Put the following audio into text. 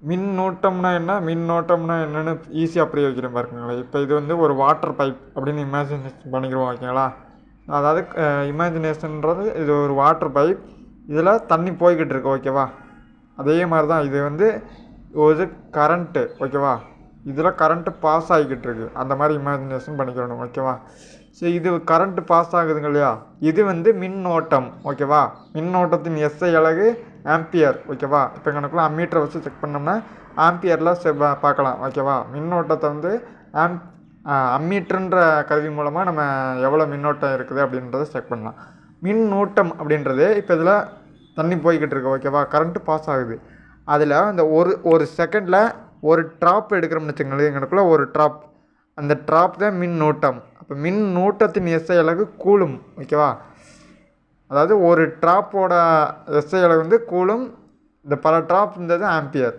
மின்னோட்டம்னா என்ன, மின்னோட்டம்னா என்னென்னு ஈஸியாக புரிய வைக்கிறேன் பாருங்களேன். இப்போ இது வந்து ஒரு வாட்டர் பைப் அப்படின்னு இமேஜினேஷன் பண்ணிக்கிறோம் ஓகேங்களா. அதாவது இமேஜினேஷன்ன்றது இது ஒரு வாட்டர் பைப், இதில் தண்ணி போய்கிட்டு இருக்கு ஓகேவா. அதே மாதிரி தான் இது வந்து ஒரு கரண்ட்டு ஓகேவா, இதில் கரண்ட்டு பாஸ் ஆகிக்கிட்டு இருக்கு, அந்த மாதிரி இமேஜினேஷன் பண்ணிக்கிறணும் ஓகேவா. ஸோ இது கரண்ட்டு பாஸ் ஆகுதுங்க இல்லையா, இது வந்து மின்னோட்டம் ஓகேவா. மின்னோட்டத்தின் எஸ்ஐ அலகு ஆம்பியர் ஓகேவா. இப்போ கணக்கில் அம்மீட்டரை வச்சு செக் பண்ணோம்னா ஆம்பியரில் பார்க்கலாம் ஓகேவா. மின்னோட்டத்தை வந்து அம்மீட்டருன்ற கருவி மூலமாக நம்ம எவ்வளோ மின்னோட்டம் இருக்குது அப்படின்றத செக் பண்ணலாம். மின்னோட்டம் அப்படின்றது இப்போ இதில் தண்ணி போய்கிட்டு இருக்கு ஓகேவா, கரண்ட்டு பாஸ் ஆகுது. அதில் அந்த ஒரு செகண்டில் ஒரு ட்ராப் எடுக்கிறோம்னு வச்சுக்கோங்களேன், எங்களுக்குள்ள ஒரு ட்ராப், அந்த ட்ராப் தான் மின்னோட்டம். அப்போ மின்னோட்டத்தின் எஸ்ஐ அலகு கூலும் ஓகேவா. அதாவது ஒரு ட்ராப்போட எஸ்ஐ அலகு வந்து கூலும், இந்த பல ட்ராப் இருந்தது ஆம்பியர்.